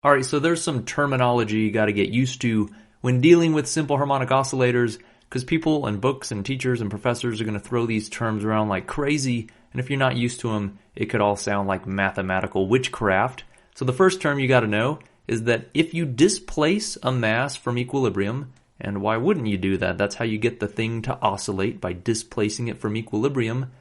All right, so there's some terminology you got to get used to when dealing with simple harmonic oscillators, because people and books and teachers and professors are going to throw these terms around like crazy, and if you're not used to them, it could all sound like mathematical witchcraft. So the first term you got to know is that if you displace a mass from equilibrium, and why wouldn't you do that? That's how you get the thing to oscillate, by displacing it from equilibrium.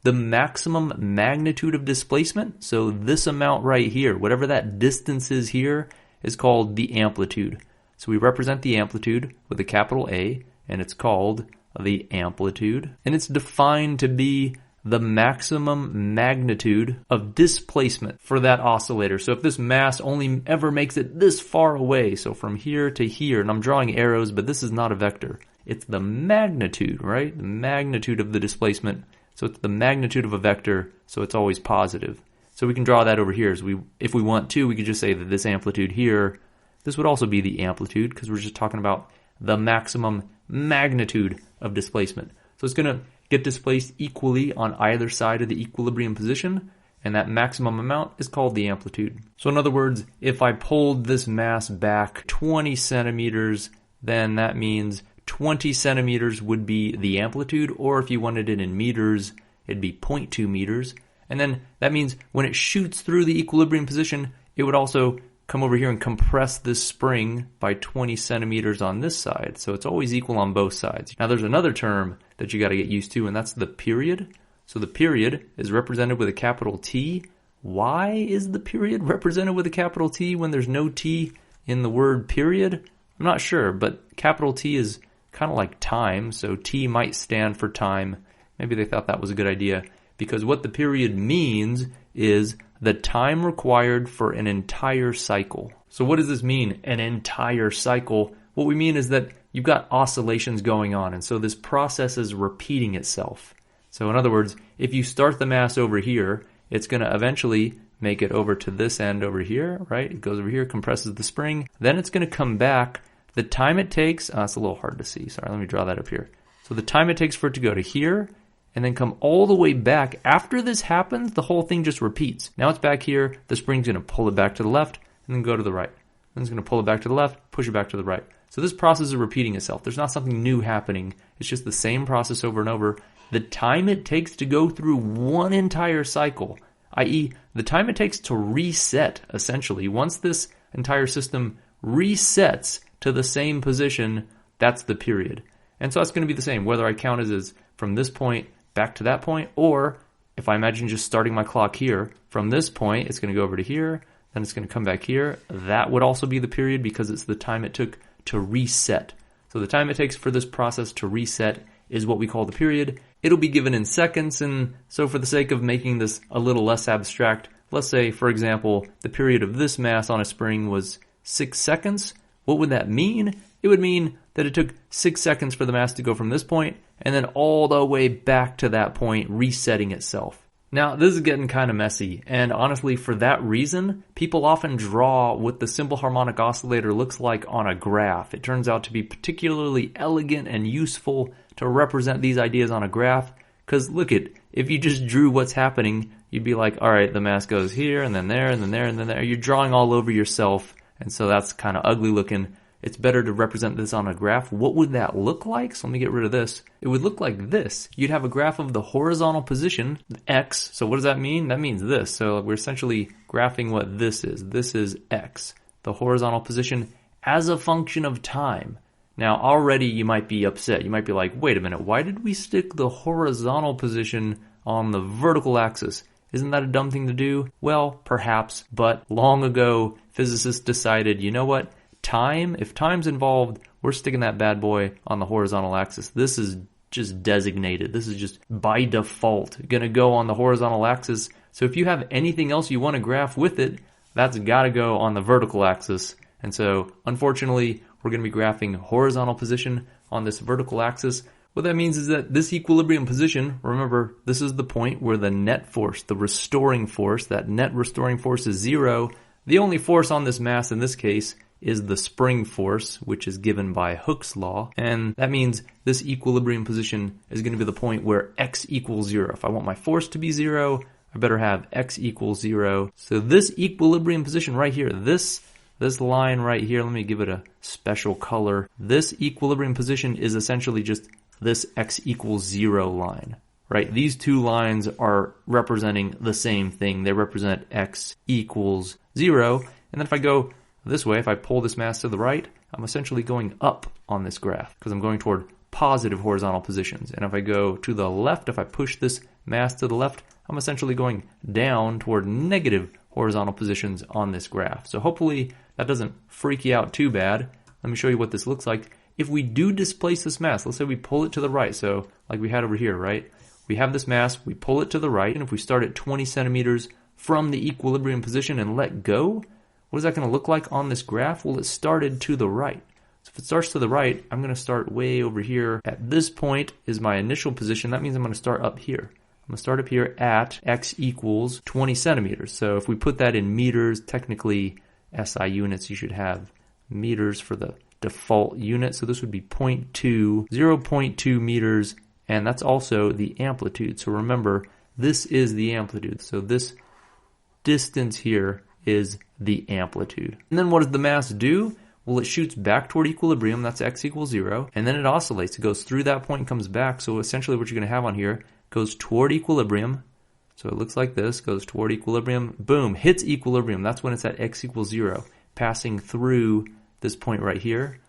The maximum magnitude of displacement, so this amount right here, whatever that distance is here, is called the amplitude. So we represent the amplitude with a capital A, and it's called the amplitude. And it's defined to be the maximum magnitude of displacement for that oscillator. So if this mass only ever makes it this far away, so from here to here, and I'm drawing arrows, but this is not a vector. It's the magnitude, right? The magnitude of the displacement. So it's the magnitude of a vector, so it's always positive. So we can draw that over here. If we want to, we could just say that this amplitude here, this would also be the amplitude, because we're just talking about the maximum magnitude of displacement. So it's going to get displaced equally on either side of the equilibrium position, and that maximum amount is called the amplitude. So in other words, if I pulled this mass back 20 centimeters, then that means 20 centimeters would be the amplitude, or if you wanted it in meters, it'd be 0.2 meters. And then that means when it shoots through the equilibrium position, it would also come over here and compress this spring by 20 centimeters on this side. So it's always equal on both sides. Now there's another term that you got to get used to, and that's the period. So the period is represented with a capital T. Why is the period represented with a capital T when there's no T in the word period? I'm not sure, but capital T is kind of like time, so T might stand for time. Maybe they thought that was a good idea, because what the period means is the time required for an entire cycle. So what does this mean, an entire cycle? What we mean is that you've got oscillations going on, and so this process is repeating itself. So in other words, if you start the mass over here, it's going to eventually make it over to this end over here, right? It goes over here, compresses the spring, then it's going to come back. The time it takes, it's a little hard to see, sorry, let me draw that up here. So the time it takes for it to go to here, and then come all the way back. After this happens, the whole thing just repeats. Now it's back here, the spring's going to pull it back to the left, and then go to the right. Then it's going to pull it back to the left, push it back to the right. So this process is repeating itself. There's not something new happening. It's just the same process over and over. The time it takes to go through one entire cycle, i.e. the time it takes to reset, essentially. Once this entire system resets to the same position, that's the period. And so that's going to be the same, whether I count it as from this point back to that point, or if I imagine just starting my clock here, from this point, it's going to go over to here, then it's going to come back here. That would also be the period because it's the time it took to reset. So the time it takes for this process to reset is what we call the period. It'll be given in seconds, and so for the sake of making this a little less abstract, let's say, for example, the period of this mass on a spring was 6 seconds. What would that mean? It would mean that it took 6 seconds for the mass to go from this point and then all the way back to that point, resetting itself. Now, this is getting kind of messy, and honestly, for that reason, people often draw what the simple harmonic oscillator looks like on a graph. It turns out to be particularly elegant and useful to represent these ideas on a graph, because look if you just drew what's happening, you'd be like, all right, the mass goes here, and then there, and then there, and then there. You're drawing all over yourself, and so that's kind of ugly looking. It's better to represent this on a graph. What would that look like? So let me get rid of this. It would look like this. You'd have a graph of the horizontal position, x. So what does that mean? That means this. So we're essentially graphing what this is. This is x, the horizontal position as a function of time. Now already you might be upset. You might be like, wait a minute, why did we stick the horizontal position on the vertical axis? Isn't that a dumb thing to do? Well, perhaps, but long ago physicists decided, you know what? If time's involved, we're sticking that bad boy on the horizontal axis. This is just designated. This is just by default going to go on the horizontal axis. So if you have anything else you want to graph with it, that's got to go on the vertical axis. And so unfortunately, we're going to be graphing horizontal position on this vertical axis. What that means is that this equilibrium position, remember, this is the point where the net force, the restoring force, that net restoring force is 0. The only force on this mass in this case is the spring force, which is given by Hooke's law. And that means this equilibrium position is going to be the point where x equals 0. If I want my force to be 0, I better have x equals 0. So this equilibrium position right here, this this line right here, let me give it a special color. This equilibrium position is essentially just this x equals 0 line, right? These two lines are representing the same thing. They represent x equals 0. And then if I go this way, if I pull this mass to the right, I'm essentially going up on this graph because I'm going toward positive horizontal positions. And if I go to the left, if I push this mass to the left, I'm essentially going down toward negative horizontal positions on this graph. So hopefully that doesn't freak you out too bad. Let me show you what this looks like. If we do displace this mass, let's say we pull it to the right, so like we had over here, right? We have this mass, we pull it to the right, and if we start at 20 centimeters from the equilibrium position and let go, what is that going to look like on this graph? Well, it started to the right. So if it starts to the right, I'm going to start way over here. At this point is my initial position. That means I'm going to start up here. I'm going to start up here at x equals 20 centimeters. So if we put that in meters, technically SI units, you should have meters for the default unit. So this would be 0.2 meters, and that's also the amplitude. So remember, this is the amplitude. So this distance here is the amplitude. And then what does the mass do? Well, it shoots back toward equilibrium. That's x equals 0. And then it oscillates. It goes through that point and comes back. So essentially what you're going to have on here goes toward equilibrium. So it looks like this, goes toward equilibrium. Boom, hits equilibrium. That's when it's at x equals 0, passing through this point right here.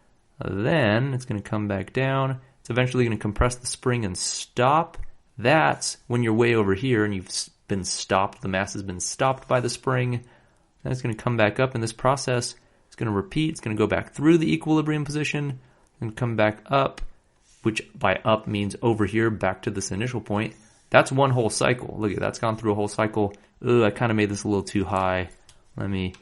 Then it's going to come back down. It's eventually going to compress the spring and stop. That's when you're way over here and you've been stopped. The mass has been stopped by the spring. Then it's going to come back up in this process. It's going to repeat. It's going to go back through the equilibrium position and come back up, which by up means over here back to this initial point. That's one whole cycle. Look at that's gone through a whole cycle. Ugh, I kind of made this a little too high. Let me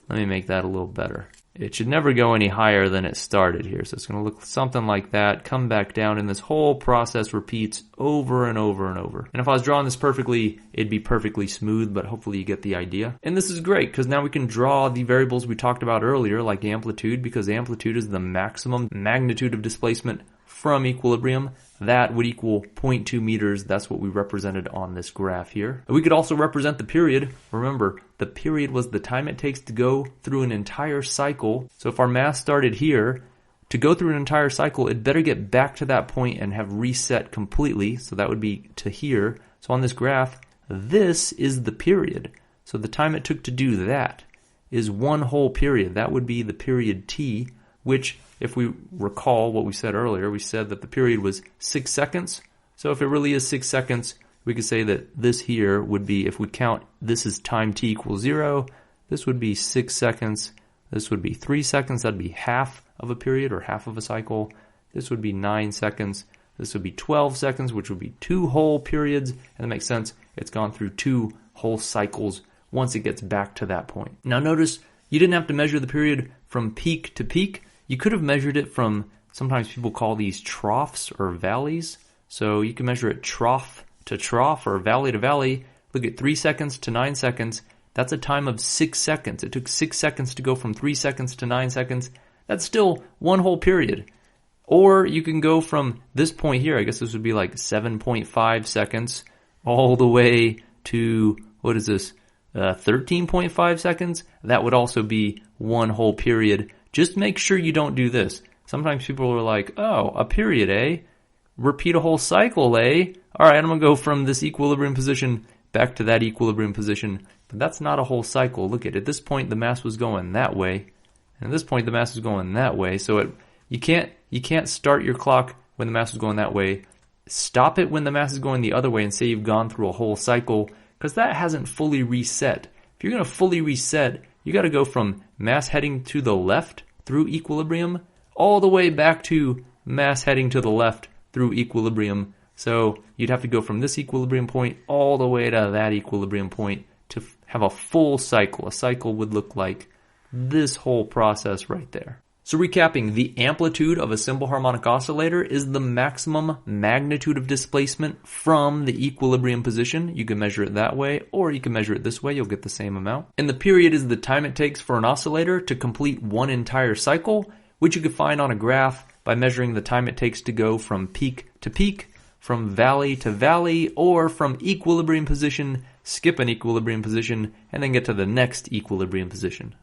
make that a little better. It should never go any higher than it started here. So it's going to look something like that, come back down, and this whole process repeats over and over and over. And if I was drawing this perfectly, it'd be perfectly smooth, but hopefully you get the idea. And this is great because now we can draw the variables we talked about earlier, like amplitude, because amplitude is the maximum magnitude of displacement from equilibrium. That would equal 0.2 meters. That's what we represented on this graph here. We could also represent the period. Remember, the period was the time it takes to go through an entire cycle. So if our mass started here, to go through an entire cycle, it better get back to that point and have reset completely. So that would be to here. So on this graph, this is the period. So the time it took to do that is one whole period. That would be the period t, which, if we recall what we said earlier, we said that the period was 6 seconds. So if it really is 6 seconds, we could say that this here would be, if we count this is time t equals 0, this would be 6 seconds. This would be 3 seconds. That'd be half of a period or half of a cycle. This would be 9 seconds. This would be 12 seconds, which would be 2 whole periods. And that makes sense. It's gone through 2 whole cycles once it gets back to that point. Now notice you didn't have to measure the period from peak to peak. You could have measured it from, sometimes people call these troughs or valleys. So you can measure it trough to trough or valley to valley. Look at 3 seconds to 9 seconds. That's a time of 6 seconds. It took 6 seconds to go from 3 seconds to 9 seconds. That's still one whole period. Or you can go from this point here, I guess this would be like 7.5 seconds, all the way to, what is this, 13.5 seconds? That would also be one whole period. Just make sure you don't do this. Sometimes people are like, oh, a period, eh? Repeat a whole cycle, eh? All right, I'm going to go from this equilibrium position back to that equilibrium position. But that's not a whole cycle. Look at this point, the mass was going that way. And at this point, the mass was going that way. So you can't start your clock when the mass is going that way. Stop it when the mass is going the other way and say you've gone through a whole cycle, because that hasn't fully reset. If you're going to fully reset, you got to go from mass heading to the left through equilibrium all the way back to mass heading to the left through equilibrium. So you'd have to go from this equilibrium point all the way to that equilibrium point to have a full cycle. A cycle would look like this whole process right there. So recapping, the amplitude of a simple harmonic oscillator is the maximum magnitude of displacement from the equilibrium position. You can measure it that way, or you can measure it this way. You'll get the same amount. And the period is the time it takes for an oscillator to complete one entire cycle, which you can find on a graph by measuring the time it takes to go from peak to peak, from valley to valley, or from equilibrium position, skip an equilibrium position, and then get to the next equilibrium position.